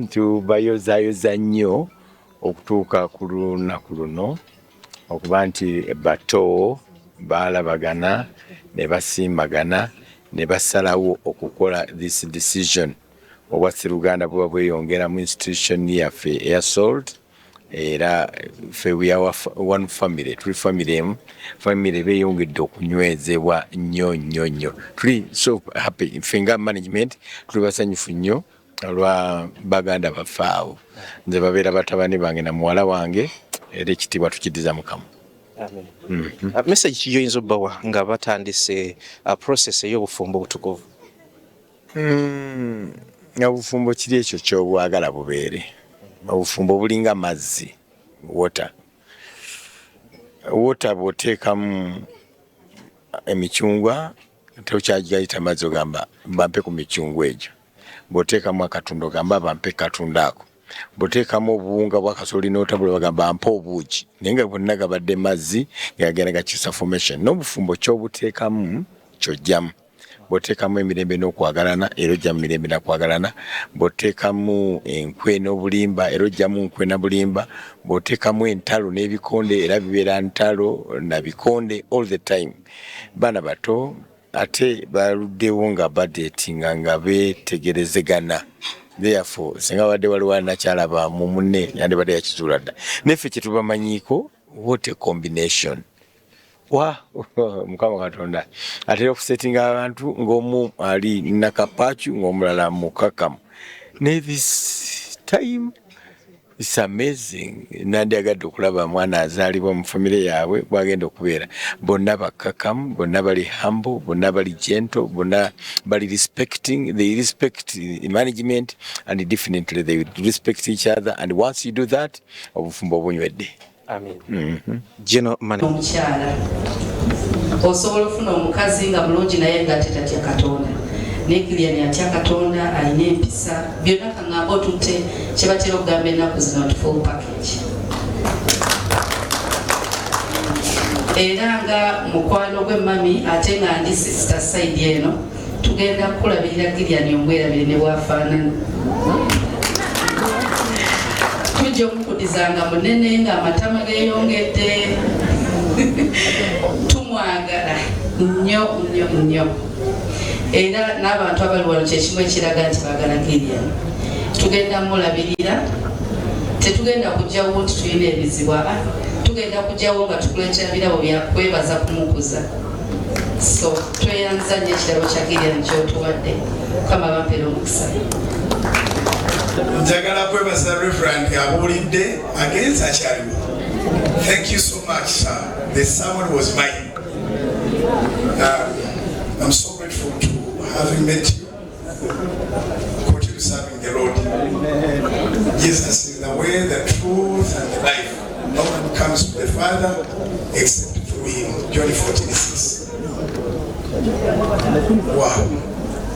tubayozaayoza nnyo okutuuka ku lunaku luno okuba nti bato baalabagana ne basiimagana ne basalawo okukola this decision obwa Sseruganda buba bweyongera mu institution yaffe eya SALT era ffe we are one family, tuli family emu, family beyongedde okunywezebwa nnyo. Tuli so happy, ffe nga management tuli basanyufu nnyo olwa baganda baffe awo. Nze babeera batabani bange na muwala wange era ekitiibwa tukiddiza Mukama. Amen. Message ki yoyinza obbawa nga batandise process ey'obufumbo obutukuvu? Obufumbo kiri ekyo ky'obwagala bubeere. Obufumbo bulinga mazzi, water bw'oteekamu emicungwa tokyagiyita mazzi ogamba bampe ku micungwa egyo. Bw'oteekamu akatunda ogamba bampe katunda ako. Bw'oteekamu obuwunga bwa kasooli n'otabula bagamba mpa obuugi. Naye nga bonna gabadde mazzi gagenda gakyusa formation. N'obufumbo ky'obuteekamu ky'ojjamu. Bw'oteekamu emirembe n'okwagalana era ojjamu mirembe n'akwagalana. Bw'oteekamu enkwe n'obulimba era ojjamu nkwe na bulimba. Bw'oteekamu entalo n'ebikonde era bibeera ntalo na bikonde all the time. Baana bato ate baluddewo nga budgetinga nga beetegerezegana. Therefore singa wadde waliwo nakyalaba mu munne yandibadde yakizuula dda. Neffe kye tubamanyiiko what a combination. Mukama Katonda atera okusetinga abantu ng'omu ali nakapaacu ng'omulala mukakamu. Ne this time it's amazing. Nandyagadde okulaba mwana azaalibwa mu famire yaabwe bw'agenda okubeera. Bonna bakakamu, bonna bali humble, bonna bali gentle, bonna bali respecting. They respect management and definitely they respect each other. And once you do that, obufumbo bunywedde. Amen. General Manager. Omukyala osobola ofuna omukazi nga mulungi naye nga tetatya Katonda. Nekirya atya Katonda alina empisa byonna kaŋŋamba otutte kye batera okugamba ennaku zino full package. Era nga mukwano gw'emmami ate nga ndi sister side eno tugenda kukulabirira Gideon omwerabire ne bwafaanana. Tujja okukudizanga munene nga amatama geeyongedde. Tumwagala nnyo. Era n'abantu abali wano kyekimu ekiraga nti baagala Gideon. Tugenda mulabirira, tetugenda kujjawo nti tulina ebizibu, tugenda kujjawo nga tukuleetera birabo byakwebaza kumukuza. So tweyanza nnyo ekirabo kya Gideon ky'otuwadde. Mukama bampeera omukisa. Njagala kwebaza Reverend abuulidde agenza akyaliwo. Thank you so much, sir. The sermon was mine. I'm so grateful to having met you. Continue serving the Lord. Jesus is the way, the truth, and the life. No one comes to the Father except through him. John 14:6. Wow.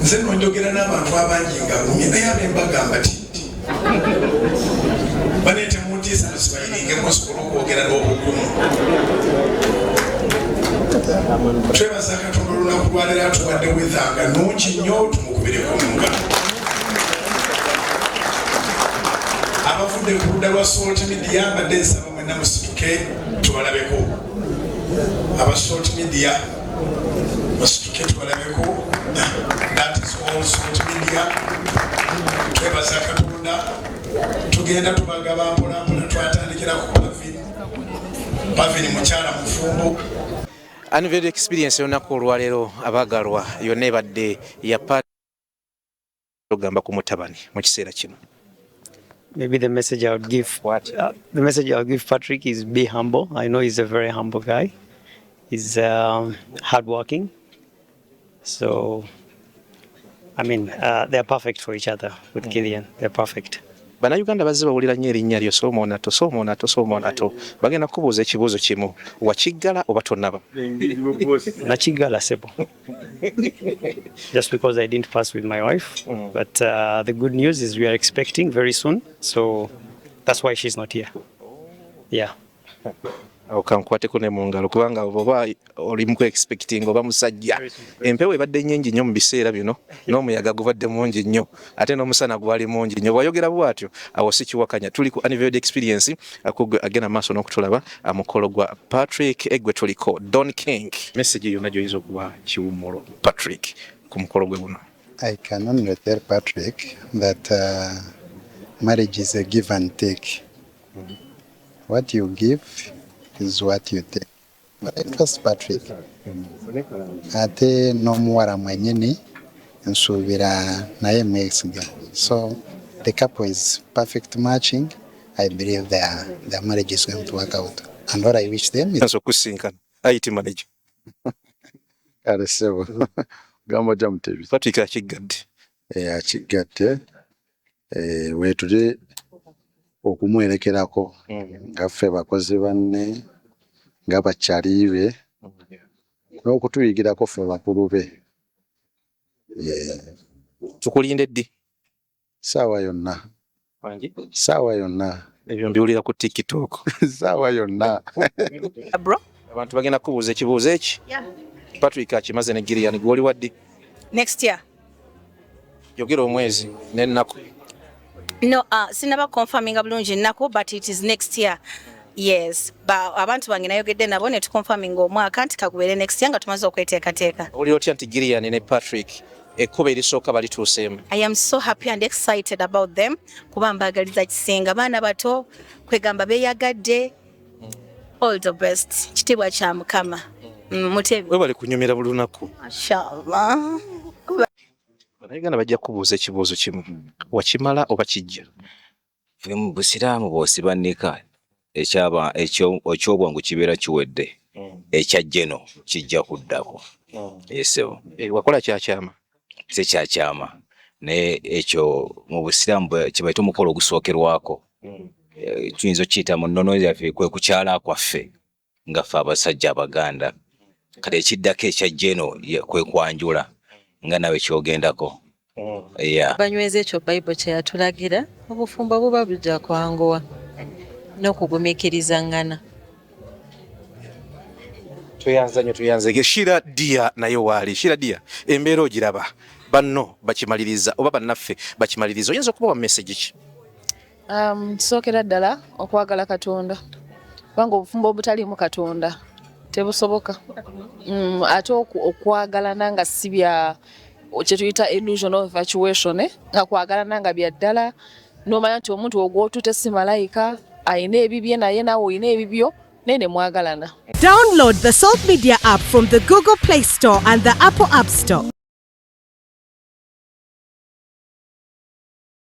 Nze njogera n'abantu abangi nga ngumye naye abembagamba tinti. Baneete muntiisa tusibanyinge musobola okwogera n'obugumu. Twebaza Katonda olunaku lwaleero atuwadde wethanga nungi nnyo tumukubireko mu ngalo. Abavudde ku ludda lwa SALT Media mbadde nsaba mwenna musituke tubalabeko. Aba SALT Media musituke tubalabeko. That is all SALT Media. Twebaza Katonda tugenda tubagaba mpolampola twatandikira ku Pavini mukyala mufumbo. Annual experience olunaku olwaleero abaagalwa yonna ebadde ya ogamba ku mutabani mu kiseera kino. Maybe the message I would give Patrick is be humble. I know he's a very humble guy. He's hardworking. So, I mean, they're perfect for each other with Gideon. They're perfect. Bannayuganda bazze bawulira nnyo erinnya lyo Soomoonato bagenda kukubuuza ekibuuzo kimu wakiggala oba tonnaba? Nakiggala sebo. Just because I didn't pass with my wife. But the good news is we are expecting very soon. So that's why she's not here. Yeah. okankwateko ne mu ngalo kubanga oba oli mu expecting oba musajja empewo ebadde nnyingi nnyo mu biseera bino n'omuyaga gubadde mungi nnyo ate n'omusana gwali mungi nnyo bwayogera bw'atyo awo si kiwakanya tuli ku anniversary experience agenda maaso n'okutulaba mukolo gwa Patrick Egwe tuliko Don King message yonna gy'oyinza okuba kiwummulo Patrick ku mukolo gwe buno. I can only tell Patrick that marriage is a give and take. What you give is what you take. But first Patrick, ate n'omuwala mwenyini nsuubira naye mwesiga. So the couple is perfect matching. I believe their marriage is going to work out. And what I wish them is... kusinkana IT manager. Kale sebo. Gamba jamutebi. Patrick akigadde. Akigadde. Wetuli okumwerekerako nga ffe bakozi banne nga bakyali be n'okutuyigirako ffe bakulu be. Tukulinde ddi? Saawa yonna. Saawa yonna. Ebyo mbiwulira ku TikTok. Saawa yonna. Bro? Abantu bagenda kubuuza ekibuuzo eki? Yeah. Patrick akimaze ne Gillian gwoli waddi? Next year. Yogera omwezi n'ennaku. No, sinaba confirming bulungi ennaku but it is next year. Yes, ba abantu bange nayogedde nabo ne tukonfirming omwaka nti kagubeere next year nga tumaze okweteekateeka. Oli otya nti Gillian ne Patrick ekkuba erisooka balituuseemu? I am so happy and excited about them kuba mbagaliza kisenga baana bato kwegamba beeyagadde. All the best. Kitiibwa kya Mukama. Mutebi. Webale kunyumira buli lunaku. Mashallah. Bannayuganda bajja kubuuza ekibuuzo kimu. Wakimala oba kijja? Ffe mu Busiraamu bw'osibanika ekyobwangu kibeera kiwedde. Ekya jjeno kijja kuddako. Yesebo. Wakola kyakyama? Si kyakyama. Naye ekyo mu Busiraamu kye bayita omukolo ogusookerwako. Tuyinza okiyita mu nnono yaffe kwe kukyala kwaffe nga ffe abasajja Abaganda. Kale ekiddako ekya jjeno kwe kwanjula nga nawe kyogendako. Banyweza ekyo Bible kye yatulagira obufumbo buba bujja kwanguwa n'okugumiikirizangana. Tuyanze Shira Dia naye waali. Shira Dia embeera ogiraba banno bakimaliriza oba bannaffe bakimaliriza oyinza okubawa message ki? Sookera ddala okwagala Katonda kubanga obufumbo obutaliimu Katonda tebusoboka. Ate okwagalana nga si bya kye tuyita illusion of infatuation nga kwagalana nga bya ddala n'omanya nti omuntu ogw'otute si malayika ayina ebibye naye naawe oyina ebibyo nene mwagalana. Download the Salt Media app from the Google Play Store and the Apple App Store.